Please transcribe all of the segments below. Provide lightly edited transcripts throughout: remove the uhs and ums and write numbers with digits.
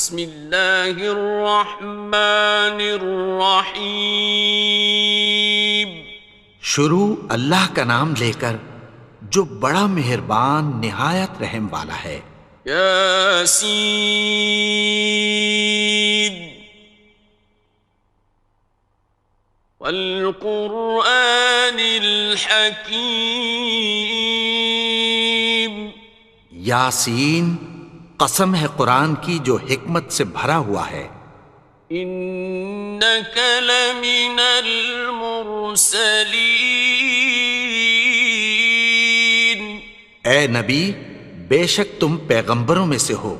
بسم اللہ الرحمن الرحیم. شروع اللہ کا نام لے کر جو بڑا مہربان نہایت رحم والا ہے. یاسین والقرآن الحکیم. یاسین، قسم ہے قرآن کی جو حکمت سے بھرا ہوا ہے. انک لمن المرسلین. اے نبی، بے شک تم پیغمبروں میں سے ہو.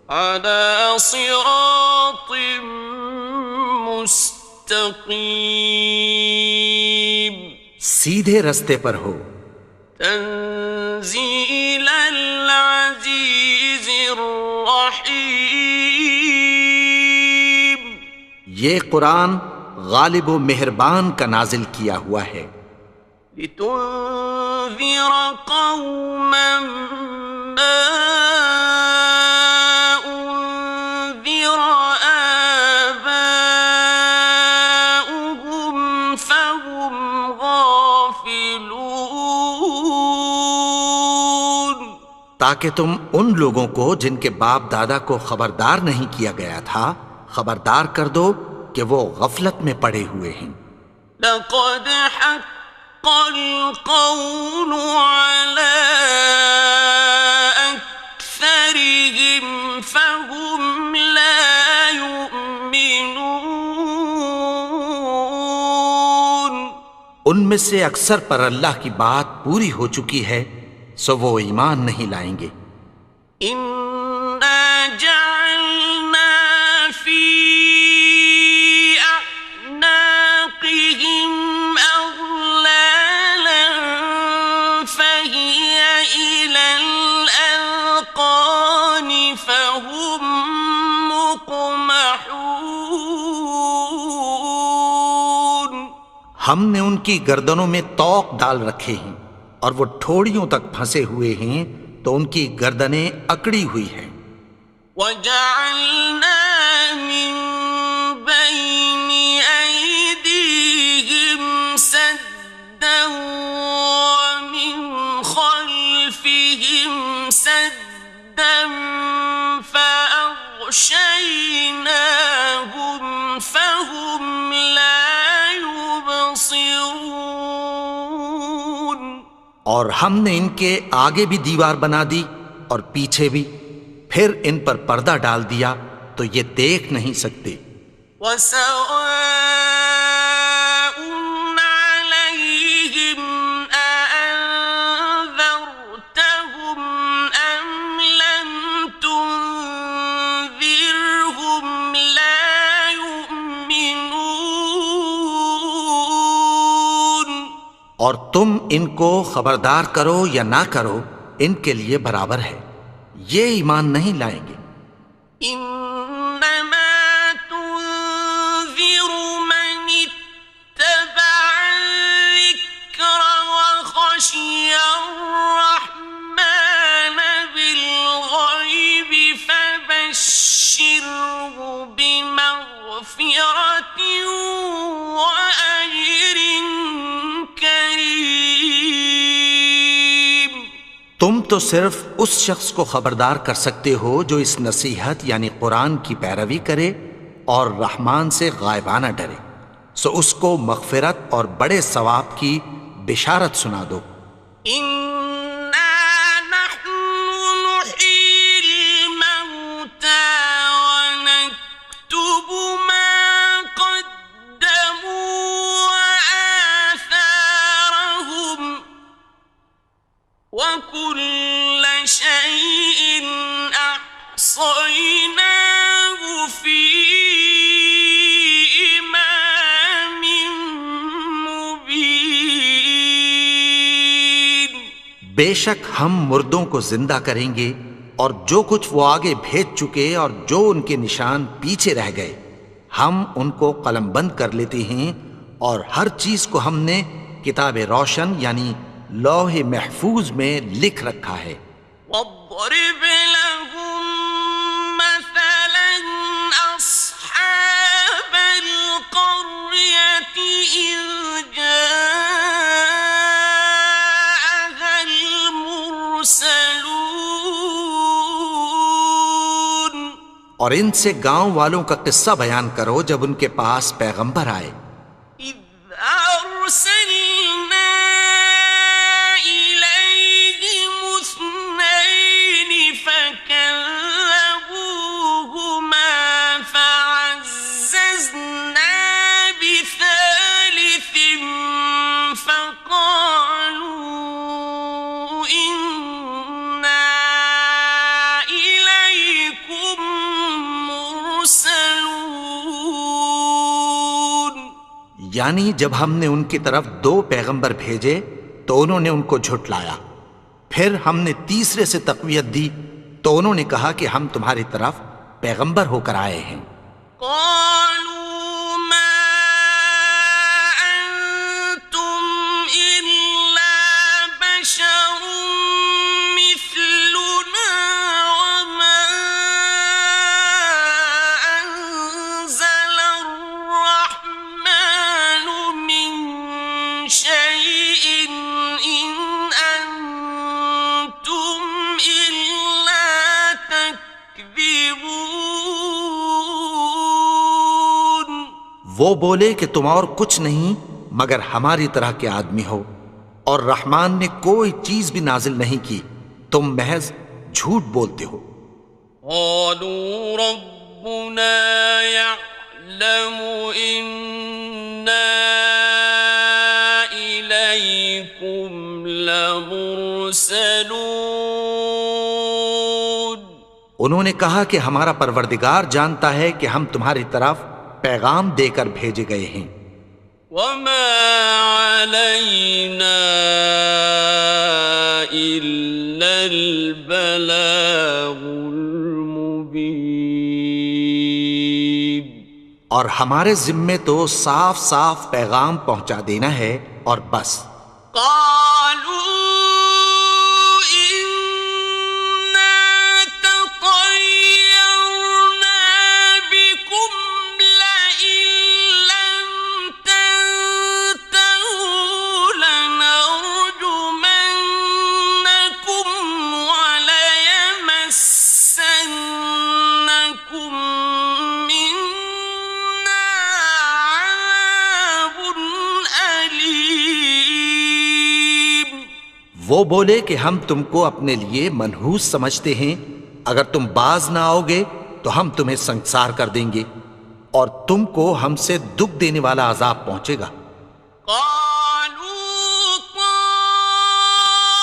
علی صراط مستقیم. سیدھے رستے پر ہو. تنزیل العزیز الرحیم. یہ قرآن غالب و مہربان کا نازل کیا ہوا ہے. لتنذر قوما ما انذر آباؤهم فهم غافلون. تاکہ تم ان لوگوں کو جن کے باپ دادا کو خبردار نہیں کیا گیا تھا خبردار کر دو کہ وہ غفلت میں پڑے ہوئے ہیں. لقد حق القول على أكثرهم فهم لا يؤمنون. ان میں سے اکثر پر اللہ کی بات پوری ہو چکی ہے سو وہ ایمان نہیں لائیں گے. إنا جعلنا في أعناقهم أغلالا فهي إلى الأذقان فهم مقمحون. ہم نے ان کی گردنوں میں طوق ڈال رکھے ہیں اور وہ ٹھوڑیوں تک پھنسے ہوئے ہیں تو ان کی گردنیں اکڑی ہوئی ہیں. وَجَعَلْنَا مِن بَيْنِ أَيْدِيهِمْ سَدًّا وَمِنْ خَلْفِهِمْ سَدًّا فَأَغْشَيْنَاهُمْ فَهُمْ لَا يُبْصِرُونَ. اور ہم نے ان کے آگے بھی دیوار بنا دی اور پیچھے بھی، پھر ان پر پردہ ڈال دیا تو یہ دیکھ نہیں سکتے. وَسَوَاءٌ عَلَيْهِمْ أَأَنذَرْتَهُمْ أَمْ لَمْ تُنذِرْهُمْ لَا يُؤْمِنُونَ. اور تم ان کو خبردار کرو یا نہ کرو ان کے لیے برابر ہے، یہ ایمان نہیں لائیں گے. إنما تنذر من اتبع الذكر وخشي الرحمن بالغيب فبشره بمغفرة وأجر كريم. تم تو صرف اس شخص کو خبردار کر سکتے ہو جو اس نصیحت یعنی قرآن کی پیروی کرے اور رحمان سے غائبانہ ڈرے، سو اس کو مغفرت اور بڑے ثواب کی بشارت سنا دو. إنا نحن نحيي الموتى ونكتب ما قدموا وآثارهم وكل شيء أحصيناه في إمام مبين. بے شک ہم مردوں کو زندہ کریں گے اور جو کچھ وہ آگے بھیج چکے اور جو ان کے نشان پیچھے رہ گئے ہم ان کو قلم بند کر لیتے ہیں اور ہر چیز کو ہم نے کتاب روشن یعنی لوح محفوظ میں لکھ رکھا ہے. واضرب لهم مثلا اور ان سے گاؤں والوں کا قصہ بیان کرو جب ان کے پاس پیغمبر آئے. إذ أرسلنا إليهم اثنين فكذبوهما فعززنا بثالث فقالوا إنا إليكم مرسلون. یعنی جب ہم نے ان کی طرف 2 پیغمبر بھیجے تو انہوں نے ان کو جھٹلایا. پھر ہم نے تیسرے سے تقویت دی تو انہوں نے کہا کہ ہم تمہاری طرف پیغمبر ہو کر آئے ہیں. قالوا ما أنتم إلا بشر مثلنا وما أنزل الرحمن من شيء إن أنتم إلا تكذبون. وہ بولے کہ تم اور کچھ نہیں مگر ہماری طرح کے آدمی ہو اور رحمان نے کوئی چیز بھی نازل نہیں کی، تم محض جھوٹ بولتے ہو. قالوا ربنا يعلم إنا إليكم لمرسلون. انہوں نے کہا کہ ہمارا پروردگار جانتا ہے کہ ہم تمہاری طرف پیغام دے کر بھیجے گئے ہیں. وما علينا إلا البلاغ المبين. اور ہمارے ذمے تو صاف صاف پیغام پہنچا دینا ہے اور بس. قالوا إنا تطيرنا بكم لئن لم تنتهوا لنرجمنكم وليمسنكم منا عذاب أليم. وہ بولے کہ ہم تم کو اپنے لیے منحوس سمجھتے ہیں، اگر تم باز نہ آؤ گے تو ہم تمہیں سنسار کر دیں گے اور تم کو ہم سے دکھ دینے والا عذاب پہنچے گا. قالوا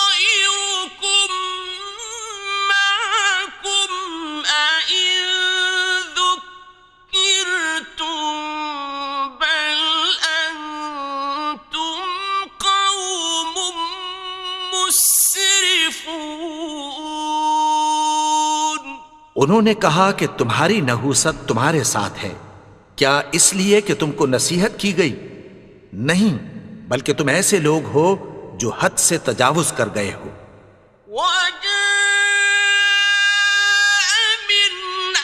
طائركم معكم أئن ذكرتم بل أنتم قوم مسرفون. انہوں نے کہا کہ تمہاری نحوست تمہارے ساتھ ہے، کیا اس لیے کہ تم کو نصیحت کی گئی؟ نہیں، بلکہ تم ایسے لوگ ہو جو حد سے تجاوز کر گئے ہو. وجاء من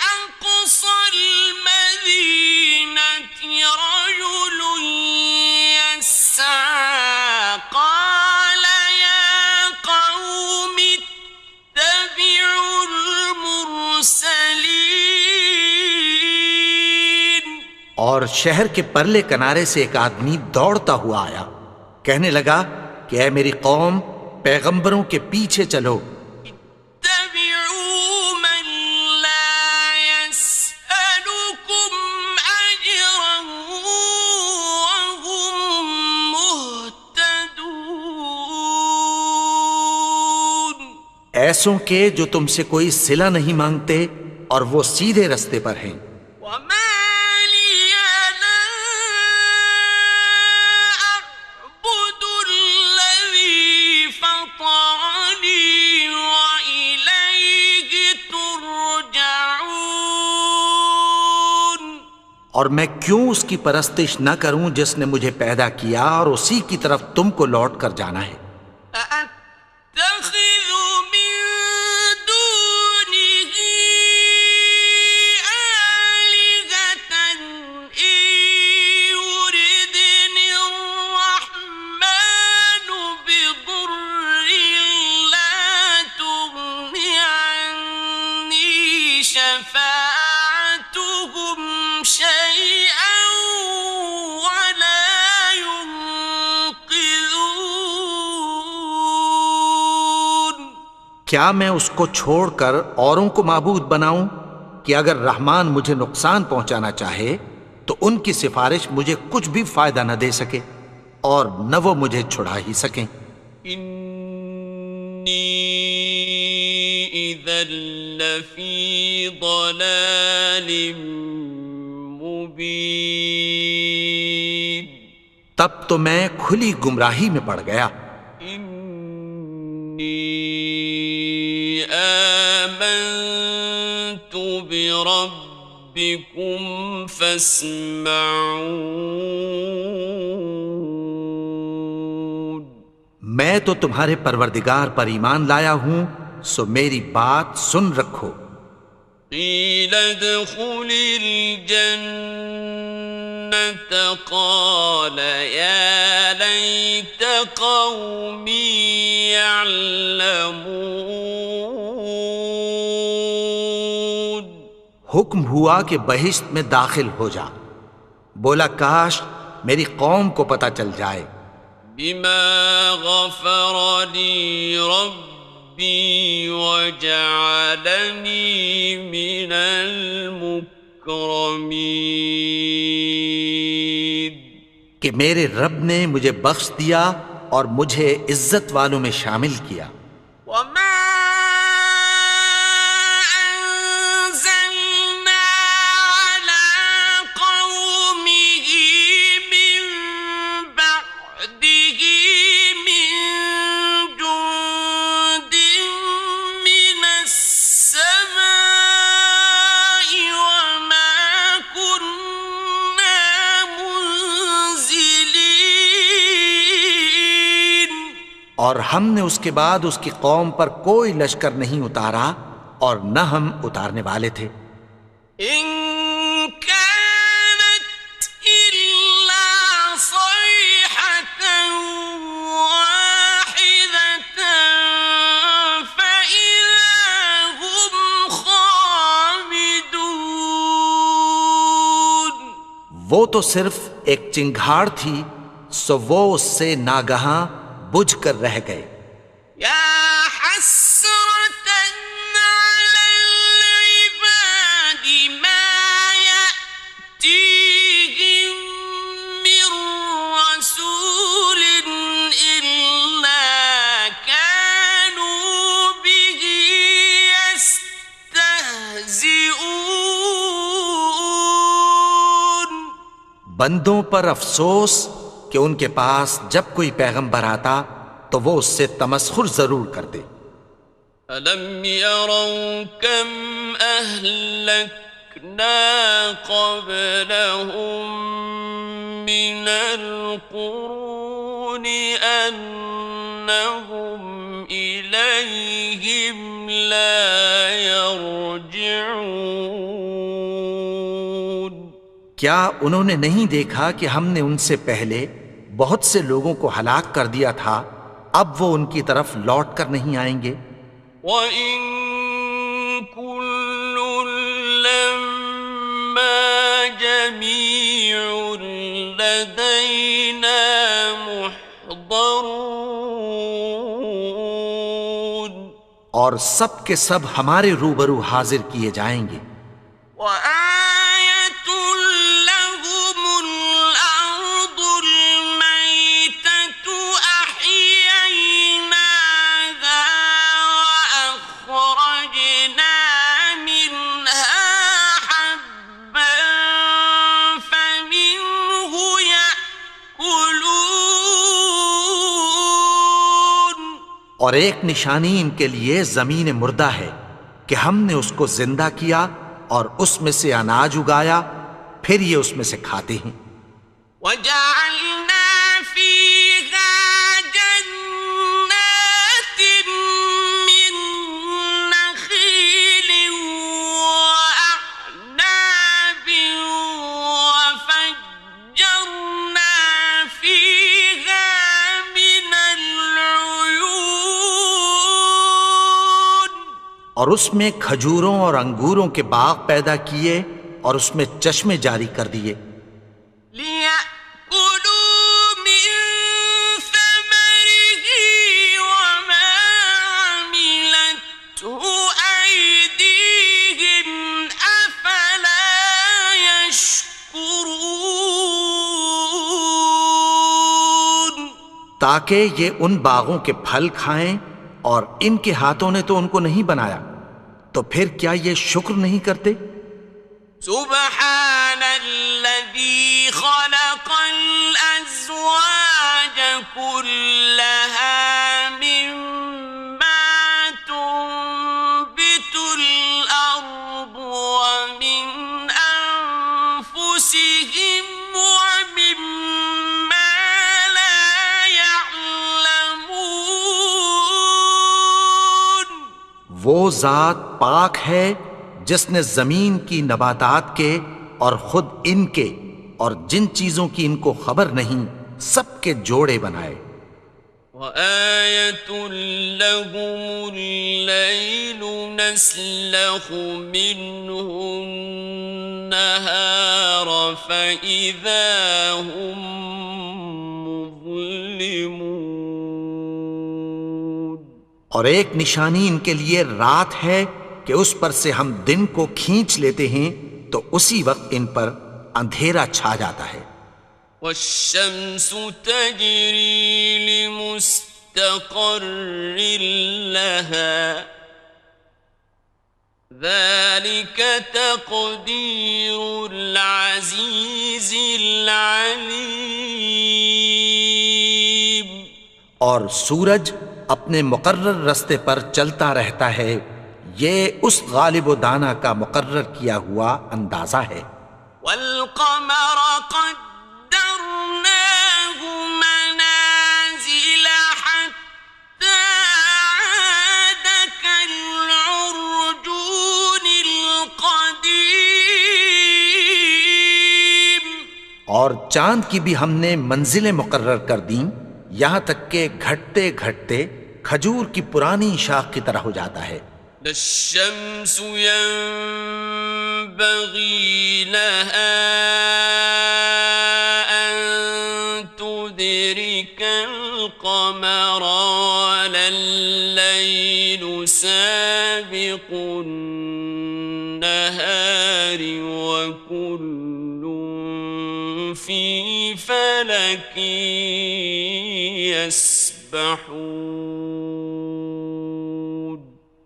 أقصى المدينة رجل يسعى قال يا قوم اتبعوا المرسلين. اور شہر کے پرلے کنارے سے ایک آدمی دوڑتا ہوا آیا، کہنے لگا کہ اے میری قوم، پیغمبروں کے پیچھے چلو. اتبعوا من لا يسألكم أجرا وهم مهتدون. ایسوں کے جو تم سے کوئی صلہ نہیں مانگتے اور وہ سیدھے رستے پر ہیں. وما لي لا أعبد الذي فطرني وإليه ترجعون. اور میں کیوں اس کی پرستش نہ کروں جس نے مجھے پیدا کیا اور اسی کی طرف تم کو لوٹ کر جانا ہے. أأتخذ من دونه آلهة إن يردني الرحمن بضر لا تغن عني شفاعتهم کیا میں اس کو چھوڑ کر اوروں کو معبود بناؤں کہ اگر رحمان مجھے نقصان پہنچانا چاہے تو ان کی سفارش مجھے کچھ بھی فائدہ نہ دے سکے اور نہ وہ مجھے چھڑا ہی سکیں؟ انی اذا لفی ضلال مبین، تب تو میں کھلی گمراہی میں پڑ گیا۔ انی آمنت بربکم فاسمعون، میں تو تمہارے پروردگار پر ایمان لایا ہوں، سو میری بات سن رکھو۔ قیل ادخل الجنة قال یا لیت قومی یعلمون، حکم ہوا کہ بہشت میں داخل ہو جا، بولا کاش میری قوم کو پتہ چل جائے۔ بما غفر لی ربی وجعلنی من المکرمین، کہ میرے رب نے مجھے بخش دیا اور مجھے عزت والوں میں شامل کیا۔ وما أنزلنا على قومه من بعده من جند من السماء وما كنا منزلين، اور ہم نے اس کے بعد اس کی قوم پر کوئی لشکر نہیں اتارا اور نہ ہم اتارنے والے تھے۔ إن كانت إلا صيحة واحدة فإذا هم خامدون، وہ تو صرف ایک چنگھاڑ تھی، سو وہ اس سے ناگہاں بجھ کر رہ گئے۔ يا حسرة على العباد ما يأتيهم من رسول إلا كانوا به يستهزئون، بندوں پر افسوس کہ ان کے پاس جب کوئی پیغمبر آتا تو وہ اس سے تمسخر ضرور کرتے۔ أَلَمْ يَرَوْا كَمْ أَهْلَكْنَا قَبْلَهُمْ مِنَ الْقُرُونِ أَنَّهُمْ إِلَيْهِمْ لَا يَرْجِعُونَ، کیا انہوں نے نہیں دیکھا کہ ہم نے ان سے پہلے بہت سے لوگوں کو ہلاک کر دیا تھا، اب وہ ان کی طرف لوٹ کر نہیں آئیں گے؟ وَإِن كُلٌّ لَّمَّا جَمِيعٌ لَّدَيْنَا مُحْضَرُونَ، اور سب کے سب ہمارے روبرو حاضر کیے جائیں گے۔ وَآيَةٌ لَّهُمُ الْأَرْضُ الْمَيْتَةُ أَحْيَيْنَاهَا وَأَخْرَجْنَا مِنْهَا حَبًّا فَمِنْهُ يَأْكُلُونَ، اور ایک نشانی ان کے لیے زمین مردہ ہے کہ ہم نے اس کو زندہ کیا اور اس میں سے اناج اگایا، پھر یہ اس میں سے کھاتے ہیں۔ وَجَعَلْنَا فِيهَا جَنَّاتٍ مِّن نَّخِيلٍ وَأَعْنَابٍ وَفَجَّرْنَا فِيهَا مِنَ الْعُيُونِ، اور اس میں کھجوروں اور انگوروں کے باغ پیدا کیے اور اس میں چشمے جاری کر دیے۔ لِيَأْكُلُوا مِن ثَمَرِهِ وَمَا عَمِلَتْهُ تاکہ یہ ان باغوں کے پھل کھائیں، اور ان کے ہاتھوں نے تو ان کو نہیں بنایا، تو پھر کیا یہ شکر نہیں کرتے؟ سبحان الذي خلق الأزواج كلها مما تنبت الأرض ومن أنفسهم ومما لا يعلمون. وہ ذات پاک ہے جس نے زمین کی نباتات کے اور خود ان کے اور جن چیزوں کی ان کو خبر نہیں سب کے جوڑے بنائے. وَآيَةٌ لَهُمُ اللَّيْلُ نَسْلَخُ مِنْهُ النَّهَارَ فَإِذَا هُمْ مُظْلِمُونَ. اور ایک نشانی ان کے لیے رات ہے کہ اس پر سے ہم دن کو کھینچ لیتے ہیں تو اسی وقت ان پر اندھیرا چھا جاتا ہے. وَالشَّمْسُ تَجْرِي لِمُسْتَقَرٍّ لَهَا ذَلِكَ تَقْدِيرُ الْعَزِيزِ الْعَلِيمِ. اور سورج اپنے مقرر رستے پر چلتا رہتا ہے، یہ اس غالب و دانا کا مقرر کیا ہوا اندازہ ہے. وَالْقَمَرَ قَدَّرْنَاهُ مَنَازِلَ حَتَّى عَادَ كَالْعُرْجُونِ الْقَدِيمِ. اور چاند کی بھی ہم نے منزلیں مقرر کر دیں، یہاں تک کہ گھٹتے گھٹتے کھجور کی پرانی شاخ کی طرح ہو جاتا ہے. لا الشمس ينبغي لها أن تدرك القمر ولا الليل سابق النهار وكل في فلك يسبحون.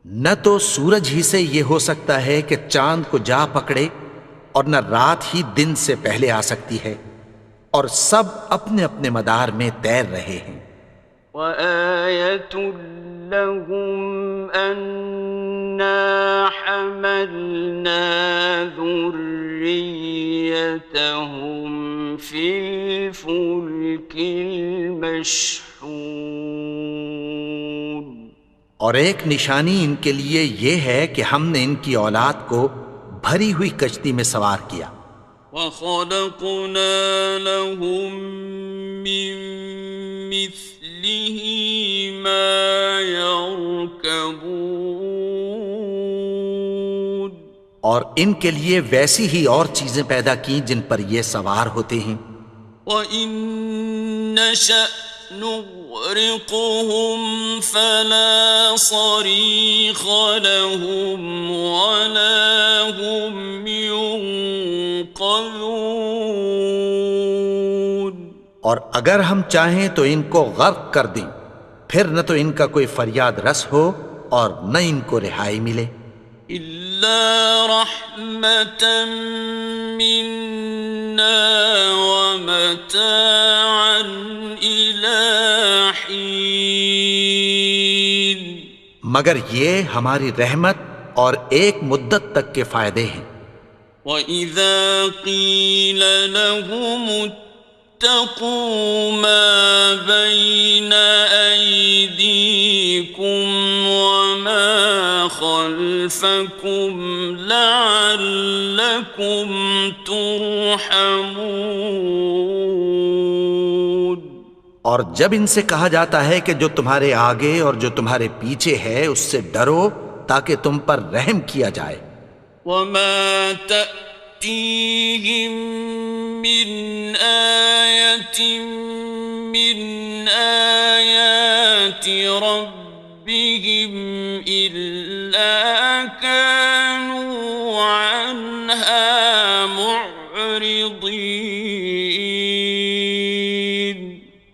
نہ تو سورج ہی سے یہ ہو سکتا ہے کہ چاند کو جا پکڑے، اور نہ رات ہی دن سے پہلے آ سکتی ہے، اور سب اپنے اپنے مدار میں تیر رہے ہیں. وَآيَةٌ لَهُمْ أَنَّا حَمَلْنَا ذُرِّيَّتَهُمْ فِي الْفُلْكِ الْمَشْحُونِ. اور ایک نشانی ان کے لیے یہ ہے کہ ہم نے ان کی اولاد کو بھری ہوئی کشتی میں سوار کیا. وَخَلَقْنَا لَهُم مِّن مِّثْلِهِ مَا يَرْكَبُونَ. اور ان کے لیے ویسی ہی اور چیزیں پیدا کی جن پر یہ سوار ہوتے ہیں. وَإِن نَّشَأْ نُغْرِقْهُمْ فَلَا صَرِيخَ لَهُمْ وَلَا هُمْ يُنقَذُونَ. اور اگر ہم چاہیں تو ان کو غرق کر دیں، پھر نہ تو ان کا کوئی فریاد رس ہو اور نہ ان کو رہائی ملے. إِلَّا رَحْمَةً مِّنَّا وَمَتَاعًا إِلَىٰ حِينٍ. مگر یہ ہماری رحمت اور ایک مدت تک کے فائدے ہیں. وَإِذَا قِيلَ لَهُمُ اتَّقُوا مَا بَيْنَ أَيْدِيكُمْ وَمَا خَلْفَكُمْ لَعَلَّكُمْ تُرْحَمُونَ. اور جب ان سے کہا جاتا ہے کہ جو تمہارے آگے اور جو تمہارے پیچھے ہے اس سے ڈرو تاکہ تم پر رحم کیا جائے. وَمَا تَأْتِيهِم مِّنْ آيَةٍ مِّنْ آيَاتِ رَبِّهِمْ إِلَّا كَانُوا عَنْهَا مُعْرِضِينَ.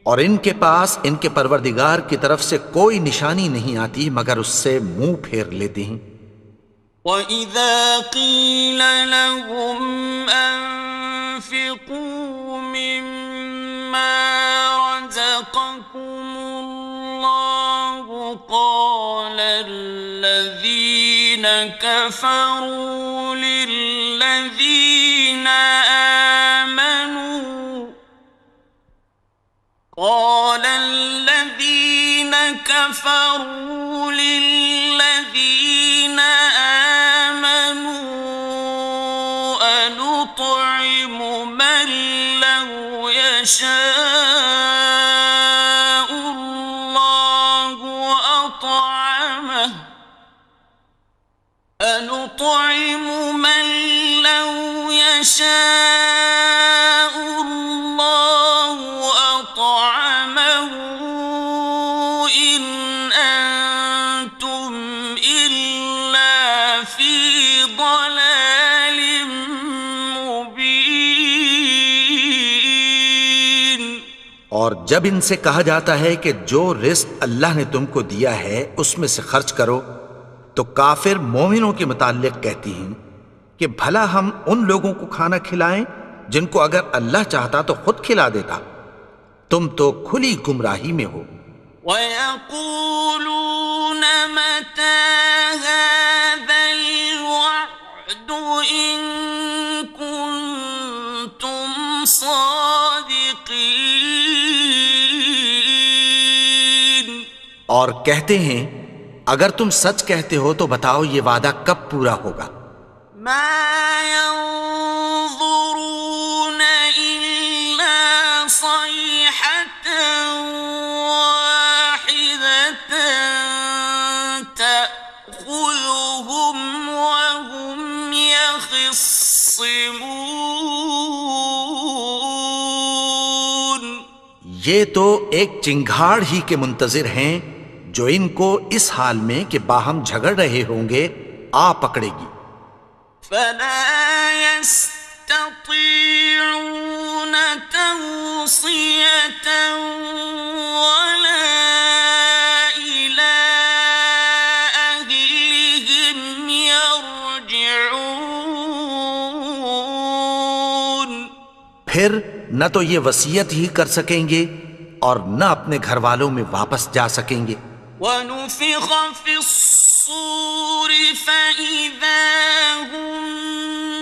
اور ان کے پاس ان کے پروردگار کی طرف سے کوئی نشانی نہیں آتی مگر اس سے منہ پھیر لیتے ہیں۔ وَإِذَا قِيلَ لَهُمْ أَنفِقُوا مِمَّا رَزَقَكُمُ اللَّهُ قَالَ الَّذِينَ كَفَرُوا لِلَّذِينَ آمَنُوا أَنُطْعِمُ مَن لَّوْ يَشَاءُ اللَّهُ أطعمه إن أنتم إلا في ضلال مبين۔ اور جب ان سے کہا جاتا ہے کہ جو رزق اللہ نے تم کو دیا ہے اس میں سے خرچ کرو، تو کافر مومنوں کے متعلق کہتی ہیں کہ بھلا ہم ان لوگوں کو کھانا کھلائیں جن کو اگر اللہ چاہتا تو خود کھلا دیتا، تم تو کھلی گمراہی میں ہو۔ وَيَقُولُونَ مَتَى هَذَا الْوَعْدُ إِن كُنتُمْ صَادِقِينَ۔ اور کہتے ہیں اگر تم سچ کہتے ہو تو بتاؤ یہ وعدہ کب پورا ہوگا؟ مَا يَنظُرُونَ إِلَّا صَيْحَةً وَاحِدَةً تَأْخُذُهُمْ وَهُمْ يَخِصِّمُونَ۔ یہ تو ایک چنگھاڑ ہی کے منتظر ہیں جو ان کو اس حال میں کہ باہم جھگڑ رہے ہوں گے آ پکڑے گی۔ فَلَا يَسْتَطِيعُونَ تَوْصِيَةً وَلَا إِلَىٰ أَهْلِهِمْ يَرْجِعُونَ۔ پھر نہ تو یہ وصیت ہی کر سکیں گے اور نہ اپنے گھر والوں میں واپس جا سکیں گے۔ وَنُفِخَ فِي الصُّورِ فَإِذَا هُم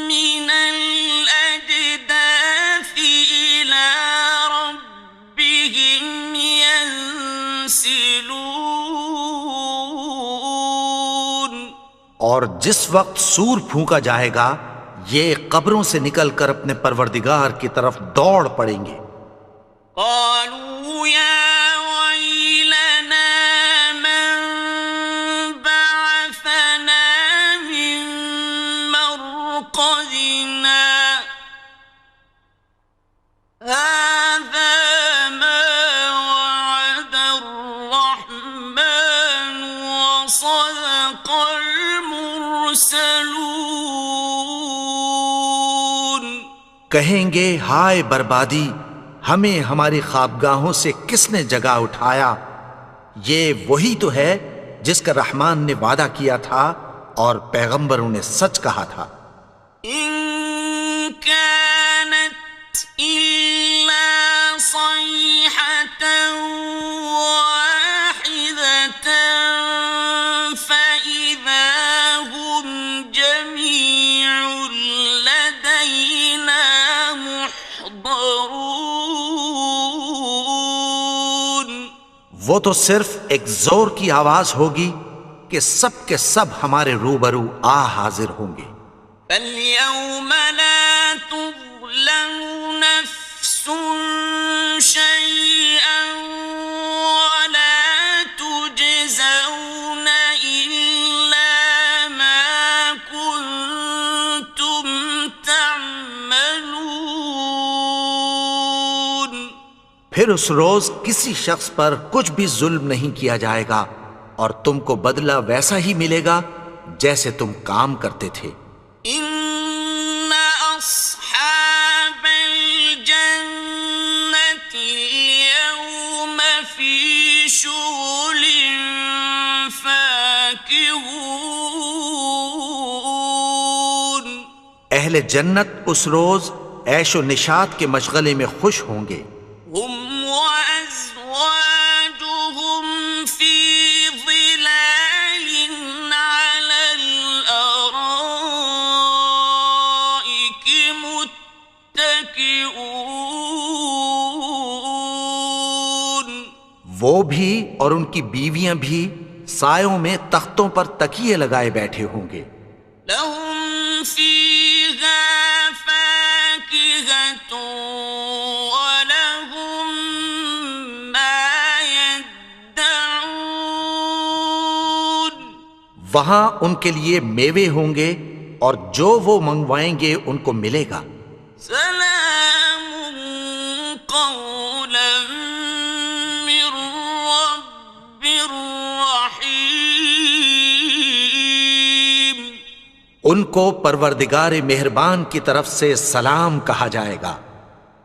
مِّنَ الْأَجْدَاثِ إِلَىٰ رَبِّهِمْ يَنسِلُونَ۔ اور جس وقت سور پھونکا جائے گا یہ قبروں سے نکل کر اپنے پروردگار کی طرف دوڑ پڑیں گے۔ قالوا يا ويلنا من بعثنا من مرقدنا هذا ما وعد الرحمن وصدق المرسلون۔ کہیں گے ہائے بربادی، ہمیں ہماری خوابگاہوں سے کس نے جگا اٹھایا؟ یہ وہی تو ہے جس کا رحمان نے وعدہ کیا تھا اور پیغمبروں نے سچ کہا تھا۔ إن كانت إلا صيحة واحدة فإذا هم جميع لدينا محضرون۔ وہ تو صرف ایک زور کی آواز ہوگی کہ سب کے سب ہمارے روبرو آ حاضر ہوں گے۔ فَالْيَوْمَ لَا تُظْلَمُ نَفْسٌ شَيْئًا وَلَا تُجْزَوْنَ إِلَّا مَا كُنتُمْ تَعْمَلُونَ۔ پھر اس روز کسی شخص پر کچھ بھی ظلم نہیں کیا جائے گا اور تم کو بدلہ ویسا ہی ملے گا جیسے تم کام کرتے تھے۔ إِنَّ أَصْحَابَ الْجَنَّةِ الْيَوْمَ فاكهون اہل جنت اس روز عیش و نشاط کے مشغلے میں خوش ہوں گے. هم وأزواجهم في ظلال على الأرائك متكئون وہ بھی اور ان کی بیویاں بھی سایوں میں تختوں پر تکیے لگائے بیٹھے ہوں گے. لهم فيها فاكهة ولهم ما يدعون وہاں ان کے لیے میوے ہوں گے اور جو وہ منگوائیں گے ان کو ملے گا. سلام قولا من رب رحيم ان کو پروردگار مہربان کی طرف سے سلام کہا جائے گا.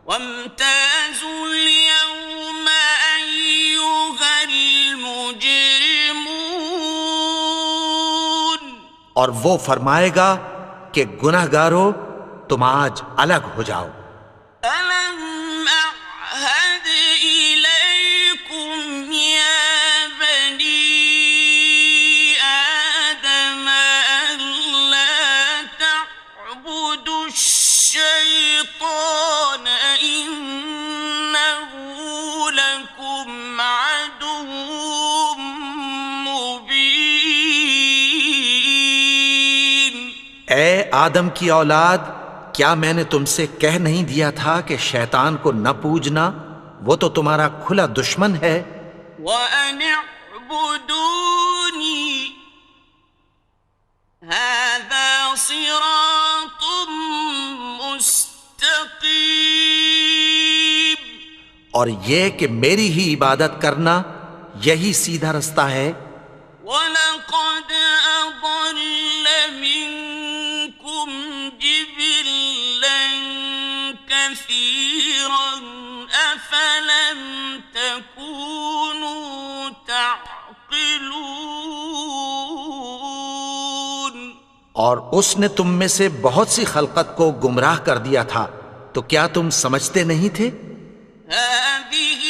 وامتازوا اليوم أيها المجرمون اور وہ فرمائے گا کہ گناہگارو تم آج الگ ہو جاؤ. ألم أعهد إليكم يا بني آدم ألا تعبدوا الشيطان إنه لكم عدو مبين اے آدم کی اولاد، کیا میں نے تم سے کہہ نہیں دیا تھا کہ شیطان کو نہ پوجنا، وہ تو تمہارا کھلا دشمن ہے. وَأَنِ اعْبُدُونِي هَذَا صِرَاطٌ مُسْتَقِيمٌ اور یہ کہ میری ہی عبادت کرنا یہی سیدھا رستہ ہے. وَلَقَدْ أَضَلَّ مِنكُمْ جِبِلًّا كَثِيرًا أَفَلَمْ تَكُونُوا تَعْقِلُونَ اور اس نے تم میں سے بہت سی خلقت کو گمراہ کر دیا تھا، تو کیا تم سمجھتے نہیں تھے؟ هذه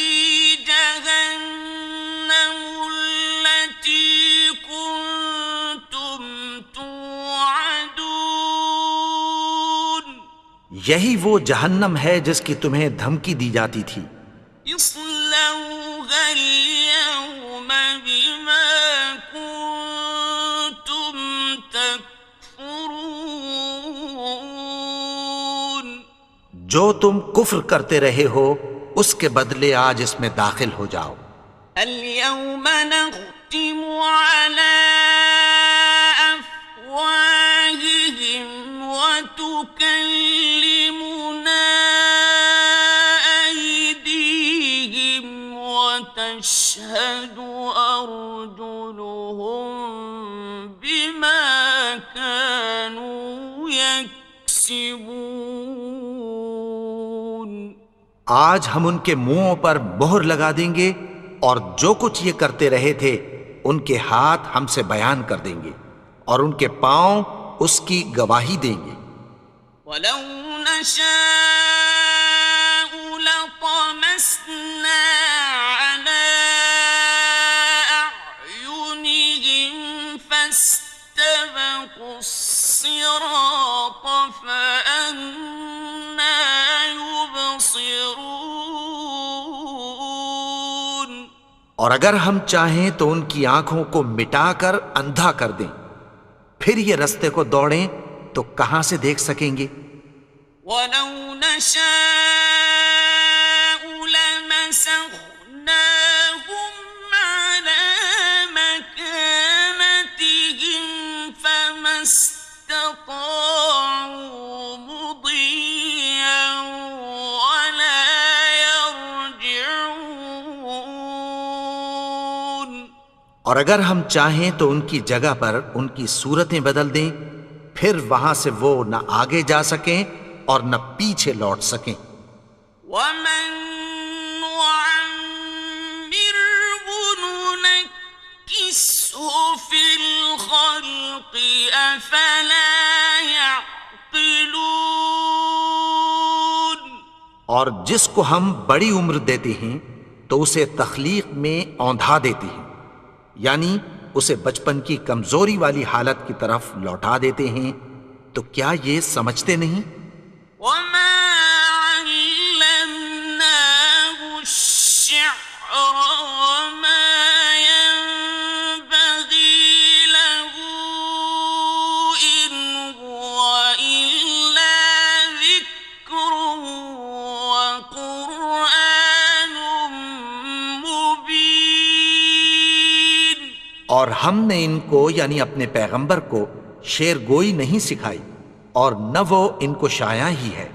جهنم التي كنتم توعدون یہی وہ جہنم ہے جس کی تمہیں دھمکی دی جاتی تھی. اصلوها اليوم بما كنتم تكفرون جو تم کفر کرتے رہے ہو اس کے بدلے آج اس میں داخل ہو جاؤ. اليوم نختم على أفواههم وتكلمنا أيديهم وتشهد أرجلهم بما كانوا يكسبون آج ہم ان کے منہوں پر مہر لگا دیں گے اور جو کچھ یہ کرتے رہے تھے ان کے ہاتھ ہم سے بیان کر دیں گے اور ان کے پاؤں اس کی گواہی دیں گے. ولو نشاء لطمسنا على أعينهم فاستبقوا الصراط فأنى يبصرون اور اگر ہم چاہیں تو ان کی آنکھوں کو مٹا کر اندھا کر دیں، پھر یہ رستے کو دوڑیں تو کہاں سے دیکھ سکیں گے؟ ولو نشاء لمسخناهم على مكانتهم فما استطاعوا مضيا ولا يرجعون اور اگر ہم چاہیں تو ان کی جگہ پر ان کی صورتیں بدل دیں، پھر وہاں سے وہ نہ آگے جا سکیں اور نہ پیچھے لوٹ سکیں. ومن نعمره ننكسه نقصه في الخلق أفلا يعقلون۔ اور جس کو ہم بڑی عمر دیتے ہیں تو اسے تخلیق میں اوندھا دیتے ہیں، یعنی اسے بچپن کی کمزوری والی حالت کی طرف لوٹا دیتے ہیں، تو کیا یہ سمجھتے نہیں؟ وما علمناه الشعر وما ينبغي له إن هو إلا ذكر وقرآن مبين۔ اور ہم نے ان کو یعنی اپنے پیغمبر کو شعر گوئی نہیں سکھائی، اور نہ وہ ان کو شایع ہی ہے،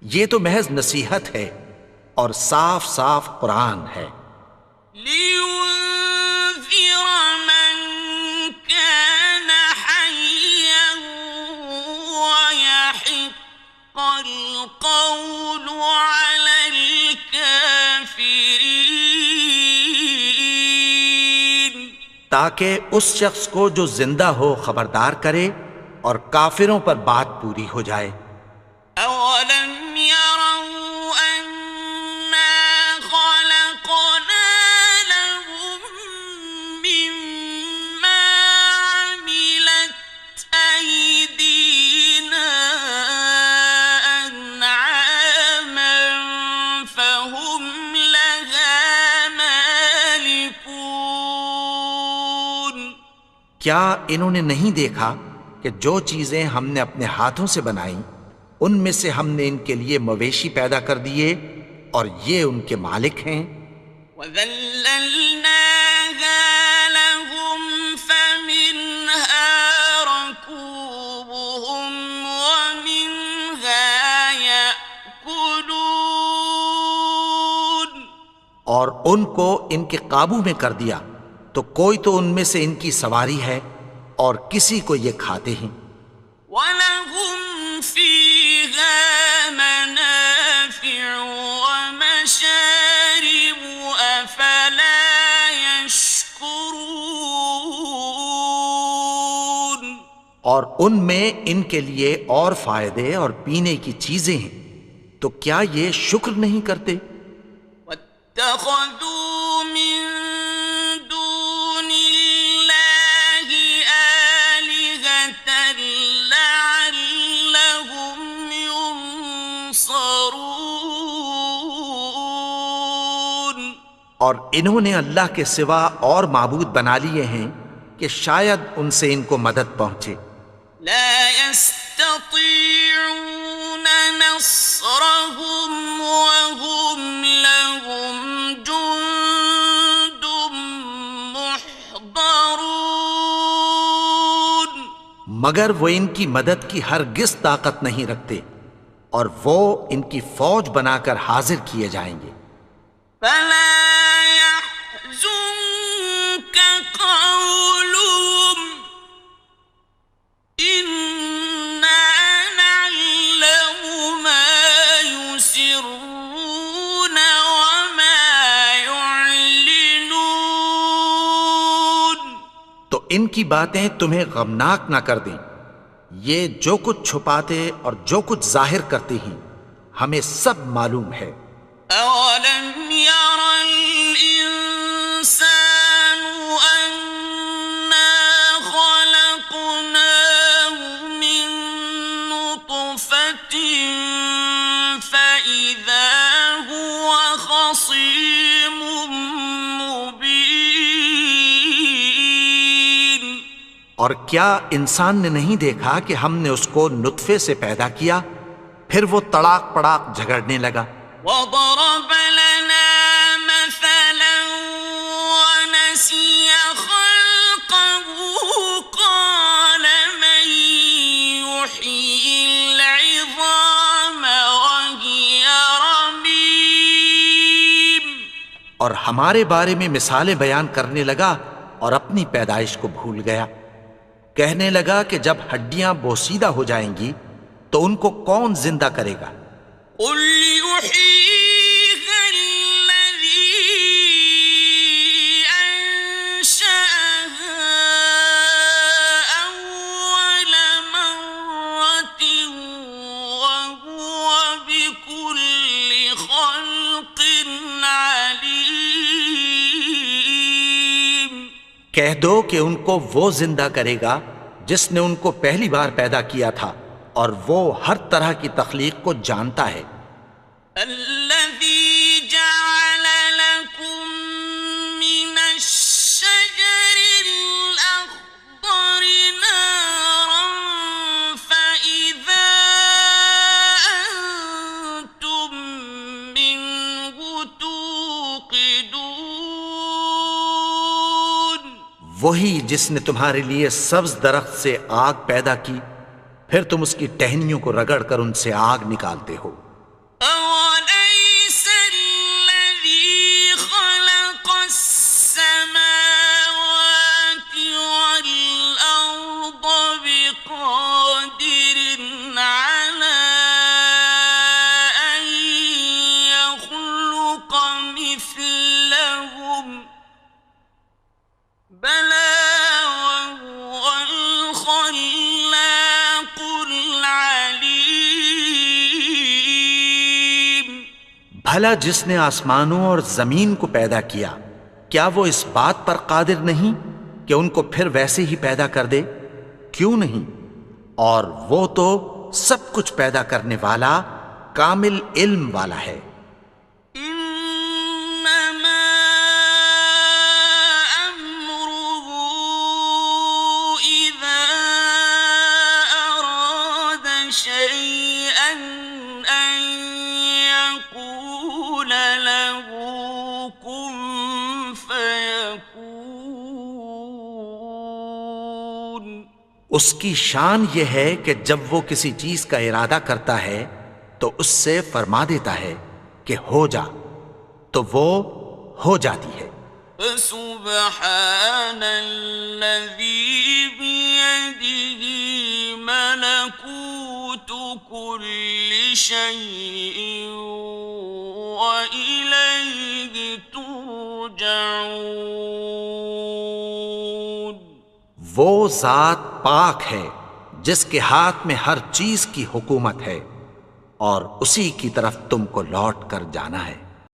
یہ تو محض نصیحت ہے اور صاف صاف قرآن ہے۔ لِيُنذِرَ مَن كَانَ حَيًّا وَيَحِقَّ الْقَوْلُ عَلَى الْكَافِرِينَ۔ تاکہ اس شخص کو جو زندہ ہو خبردار کرے اور کافروں پر بات پوری ہو جائے۔ أَوَلَمْ يَرَوْا أَنَّا خَلَقْنَا لَهُم مِّمَّا عَمِلَتْ أَيْدِينَا أَنْعَامًا فَهُمْ لَهَا مَالِكُونَ۔ کیا انہوں نے نہیں دیکھا کہ جو چیزیں ہم نے اپنے ہاتھوں سے بنائیں ان میں سے ہم نے ان کے لیے مویشی پیدا کر دیے اور یہ ان کے مالک ہیں۔ وَذَلَّلْنَاهَا لَهُمْ فَمِنْهَا رَكُوبُهُمْ وَمِنْهَا يَأْكُلُونَ۔ اور ان کو ان کے قابو میں کر دیا تو کوئی تو ان میں سے ان کی سواری ہے اور کسی کو یہ کھاتے ہیں۔ وَلَهُمْ فِيهَا مَنَافِعُ وَمَشَارِبُ أَفَلَا يَشْكُرُونَ۔ اور ان میں ان کے لیے اور فائدے اور پینے کی چیزیں ہیں، تو کیا یہ شکر نہیں کرتے؟ وَاتَّخَذُوا مِن دُونِ اللَّهِ آلِهَةً لَعَلَّهُمْ يُنصَرُونَ۔ اور انہوں نے اللہ کے سوا اور معبود بنا لیے ہیں کہ شاید ان سے ان کو مدد پہنچے۔ لا يستطيعون نصرهم وهم لهم جند محضرون۔ مگر وہ ان کی مدد کی ہرگز طاقت نہیں رکھتے اور وہ ان کی فوج بنا کر حاضر کیے جائیں گے۔ فلا يحزنك قولهم إنا نعلم ما يسرون وما يعلنون۔ تو ان کی باتیں تمہیں غمناک نہ کر دیں، یہ جو کچھ چھپاتے اور جو کچھ ظاہر کرتے ہیں ہمیں سب معلوم ہے۔ أَوَلَمْ يَرَ الْإِنسَانُ أَنَّا خَلَقْنَاهُ مِن نُّطْفَةٍ فَإِذَا هُوَ خَصِيمٌ مُّبِينٌ۔ اور کیا انسان نے نہیں دیکھا کہ ہم نے اس کو نطفے سے پیدا کیا، پھر وہ تڑاک پڑاک جھگڑنے لگا۔ وَضَرَبَ لَنَا مَثَلًا وَنَسِيَ خَلْقَهُ قَالَ مَن يُحْيِي الْعِظَامَ وَهِيَ رَمِيمٌ۔ اور ہمارے بارے میں مثالیں بیان کرنے لگا اور اپنی پیدائش کو بھول گیا۔ کہنے لگا کہ جب ہڈیاں بوسیدہ ہو جائیں گی تو ان کو کون زندہ کرے گا؟ قُلْ يُحْيِيهَا الَّذِي أَنشَأَهَا کہہ دو کہ ان کو وہ زندہ کرے گا جس نے ان کو پہلی بار پیدا کیا تھا، اور وہ ہر طرح کی تخلیق کو جانتا ہے۔ الذي جعل لكم من الشجر الأخضر نارا فإذا أنتم منه توقدون۔ وہی جس نے تمہارے لیے سبز درخت سے آگ پیدا کی، پھر تم اس کی ٹہنیوں کو رگڑ کر ان سے آگ نکالتے ہو۔ أوليس الذي خلق السماوات والأرض بقادر على أن يخلق مثلهم بلى وهو الخلاق العليم۔ بھلا جس نے آسمانوں اور زمین کو پیدا کیا، کیا وہ اس بات پر قادر نہیں کہ ان کو پھر ویسے ہی پیدا کر دے؟ کیوں نہیں؟ اور وہ تو سب کچھ پیدا کرنے والا، کامل علم والا ہے۔ إنما أمره إذا أراد شيئا أن يقول له كن فيكون۔ اس کی شان یہ ہے کہ جب وہ کسی چیز کا ارادہ کرتا ہے تو اس سے فرما دیتا ہے کہ ہو جا، تو وہ ہو جاتی ہے۔ فسبحان الذي بيده ملكوت كل شيء وإليه ترجعون۔ وہ ذات پاک ہے جس کے ہاتھ میں ہر چیز کی حکومت ہے، اور اسی کی طرف تم کو لوٹ کر جانا ہے۔